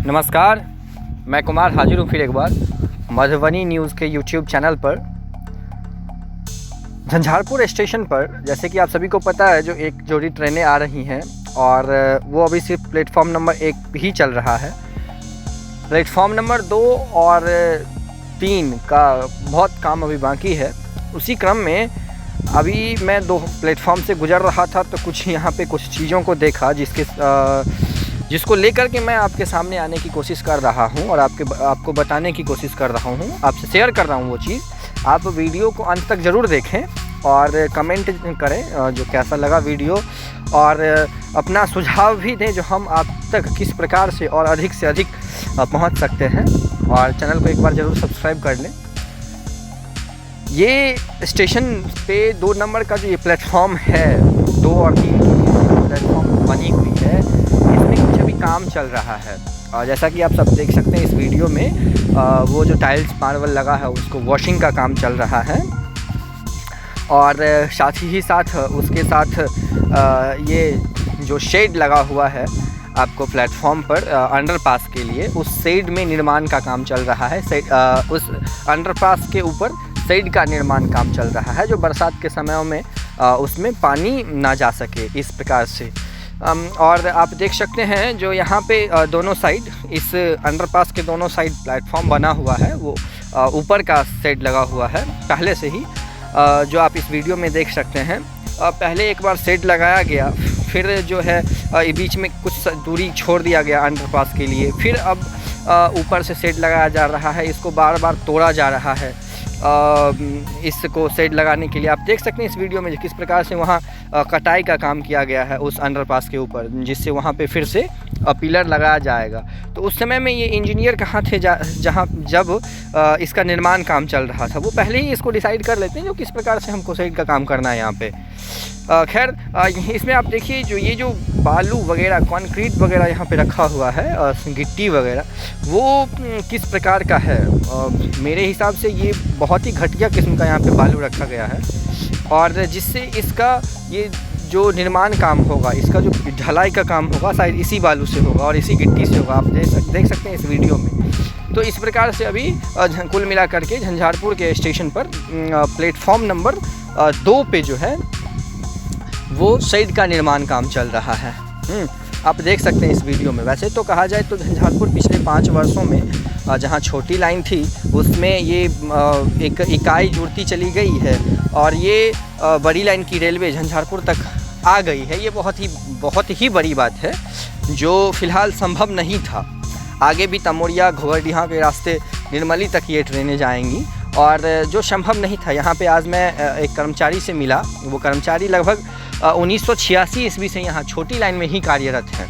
नमस्कार, मैं कुमार हाजिर हूँ फिर एक बार मधुबनी न्यूज़ के यूट्यूब चैनल पर। झंझारपुर स्टेशन पर जैसे कि आप सभी को पता है, जो एक जोड़ी ट्रेनें आ रही हैं और वो अभी सिर्फ प्लेटफॉर्म नंबर 1 ही चल रहा है। प्लेटफॉर्म नंबर 2 और 3 का बहुत काम अभी बाकी है। उसी क्रम में अभी मैं 2 प्लेटफॉर्म से गुज़र रहा था तो कुछ यहाँ पे कुछ चीज़ों को देखा जिसको लेकर के मैं आपके सामने आने की कोशिश कर रहा हूँ और आपको बताने की कोशिश कर रहा हूँ, आपसे शेयर कर रहा हूँ वो चीज़। आप वीडियो को अंत तक ज़रूर देखें और कमेंट करें जो कैसा लगा वीडियो, और अपना सुझाव भी दें जो हम आप तक किस प्रकार से और अधिक से अधिक पहुँच सकते हैं। और चैनल को एक बार ज़रूर सब्सक्राइब कर लें। ये स्टेशन पे 2 नंबर का जो ये प्लेटफॉर्म है, 2 और 3 प्लेटफॉर्म बनी हुई है, इसमें कुछ अभी काम चल रहा है। और जैसा कि आप सब देख सकते हैं इस वीडियो में, वो जो टाइल्स मार्बल लगा है उसको वॉशिंग का काम चल रहा है। और साथ ही साथ उसके साथ ये जो शेड लगा हुआ है आपको प्लेटफॉर्म पर अंडरपास के लिए, उस शेड में निर्माण का काम चल रहा है। उस अंडरपास के ऊपर शेड का निर्माण काम चल रहा है, जो बरसात के समयों में उसमें पानी ना जा सके, इस प्रकार से। और आप देख सकते हैं जो यहाँ पे दोनों साइड, इस अंडरपास के दोनों साइड प्लेटफॉर्म बना हुआ है, वो ऊपर का शेड लगा हुआ है पहले से ही, जो आप इस वीडियो में देख सकते हैं। पहले एक बार शेड लगाया गया, फिर जो है बीच में कुछ दूरी छोड़ दिया गया अंडरपास के लिए, फिर अब ऊपर से शेड लगाया जा रहा है। इसको बार बार तोड़ा जा रहा है इसको शेड लगाने के लिए। आप देख सकते हैं इस वीडियो में किस प्रकार से वहाँ कटाई का काम किया गया है उस अंडरपास के ऊपर, जिससे वहाँ पे फिर से पिलर लगाया जाएगा। तो उस समय में ये इंजीनियर कहाँ थे जब इसका निर्माण काम चल रहा था? वो पहले ही इसको डिसाइड कर लेते हैं जो किस प्रकार से हमको शेड का काम करना है यहाँ पे। खैर, इसमें आप देखिए जो बालू वगैरह, कंक्रीट वगैरह यहाँ पे रखा हुआ है, गिट्टी वगैरह, वो किस प्रकार का है? मेरे हिसाब से ये बहुत ही घटिया किस्म का यहाँ पे बालू रखा गया है, और जिससे इसका ये जो निर्माण काम होगा, इसका जो ढलाई का काम होगा, शायद इसी बालू से होगा और इसी गिट्टी से होगा। आप देख सकते हैं इस वीडियो में। तो इस प्रकार से अभी कुल मिला करके झंझारपुर के स्टेशन पर प्लेटफॉर्म नंबर 2 पे जो है वो शेड का निर्माण काम चल रहा है। आप देख सकते हैं इस वीडियो में। वैसे तो कहा जाए तो झंझारपुर पिछले 5 वर्षों में जहां छोटी लाइन थी उसमें ये एक इकाई जुड़ती चली गई है, और ये बड़ी लाइन की रेलवे झंझारपुर तक आ गई है। ये बहुत ही बड़ी बात है, जो फ़िलहाल संभव नहीं था। आगे भी तमोरिया घोगरडीहा के रास्ते निर्मली तक ये ट्रेनें जाएंगी, और जो संभव नहीं था। यहाँ पे आज मैं एक कर्मचारी से मिला। वो कर्मचारी लगभग 1986 ईस्वी से यहाँ छोटी लाइन में ही कार्यरत हैं,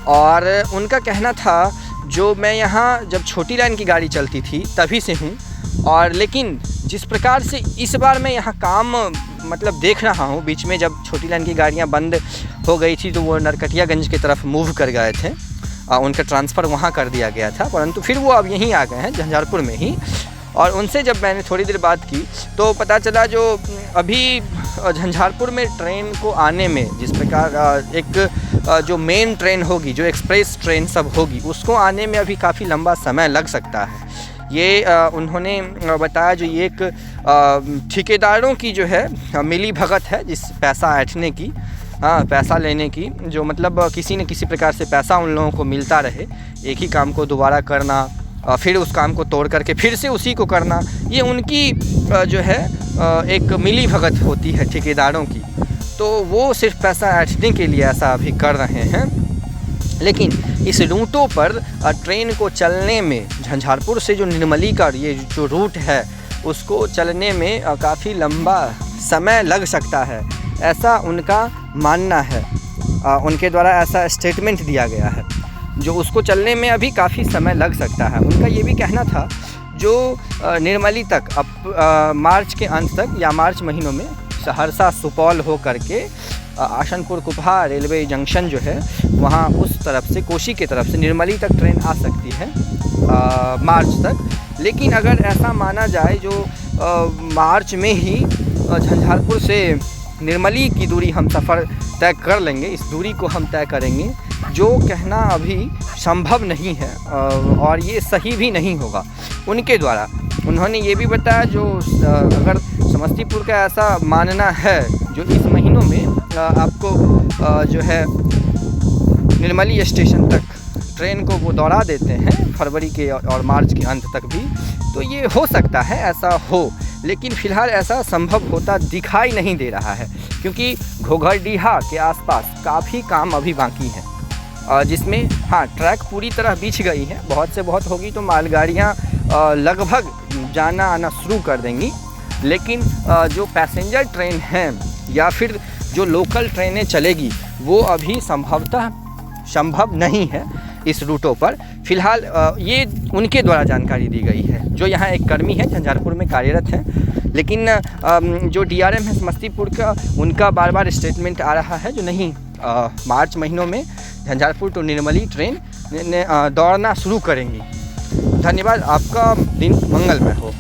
और उनका कहना था जो मैं यहाँ जब छोटी लाइन की गाड़ी चलती थी तभी से हूँ, और लेकिन जिस प्रकार से इस बार मैं यहाँ काम मतलब देख रहा हूँ, बीच में जब छोटी लाइन की गाड़ियाँ बंद हो गई थी तो वो नरकटियागंज की तरफ मूव कर गए थे, उनका ट्रांसफ़र वहाँ कर दिया गया था, परंतु फिर वो अब यहीं आ गए हैं झंझारपुर में ही। और उनसे जब मैंने थोड़ी देर बात की तो पता चला जो अभी झंझारपुर में ट्रेन को आने में, जिस प्रकार एक जो मेन ट्रेन होगी, जो एक्सप्रेस ट्रेन सब होगी, उसको आने में अभी काफ़ी लंबा समय लग सकता है। ये उन्होंने बताया जो ये एक ठेकेदारों की जो है मिली भगत है, जिस पैसा ऐंठने की, पैसा लेने की, जो मतलब किसी न किसी प्रकार से पैसा उन लोगों को मिलता रहे, एक ही काम को दोबारा करना, फिर उस काम को तोड़ करके फिर से उसी को करना, ये उनकी जो है एक मिली भगत होती है ठेकेदारों की। तो वो सिर्फ पैसा ऐंठने के लिए ऐसा अभी कर रहे हैं। लेकिन इस रूटों पर ट्रेन को चलने में, झंझारपुर से जो निर्मली का ये जो रूट है उसको चलने में काफ़ी लंबा समय लग सकता है, ऐसा उनका मानना है। उनके द्वारा ऐसा स्टेटमेंट दिया गया है, जो उसको चलने में अभी काफ़ी समय लग सकता है। उनका ये भी कहना था जो निर्मली तक अब मार्च के अंत तक या मार्च महीनों में सहरसा सुपौल हो करके आशनपुर कुपहा रेलवे जंक्शन जो है वहाँ उस तरफ से, कोशी की तरफ से निर्मली तक ट्रेन आ सकती है मार्च तक। लेकिन अगर ऐसा माना जाए जो मार्च में ही झंझारपुर से निर्मली की दूरी हम सफ़र तय कर लेंगे, इस दूरी को हम तय करेंगे, जो कहना अभी संभव नहीं है और ये सही भी नहीं होगा उनके द्वारा। उन्होंने ये भी बताया जो अगर समस्तीपुर का ऐसा मानना है जो इस महीनों में आपको जो है निर्मली स्टेशन तक ट्रेन को वो दौड़ा देते हैं फरवरी के और मार्च के अंत तक भी, तो ये हो सकता है ऐसा हो, लेकिन फ़िलहाल ऐसा संभव होता दिखाई नहीं दे रहा है क्योंकि घोघरडीहा के आसपास काफ़ी काम अभी बाकी है जिसमें हाँ ट्रैक पूरी तरह बिछ गई है, बहुत से बहुत होगी तो मालगाड़ियाँ लगभग जाना आना शुरू कर देंगी, लेकिन जो पैसेंजर ट्रेन हैं या फिर जो लोकल ट्रेनें चलेगी वो अभी संभवतः संभव नहीं है इस रूटों पर। फ़िलहाल ये उनके द्वारा जानकारी दी गई है जो यहाँ एक कर्मी है झंझारपुर में कार्यरत हैं, लेकिन जो DRM है समस्तीपुर का उनका बार बार स्टेटमेंट आ रहा है जो नहीं मार्च महीनों में झंझारपुर टू निर्मली ट्रेन दौड़ना शुरू करेंगी। धन्यवाद, आपका दिन मंगलमय हो।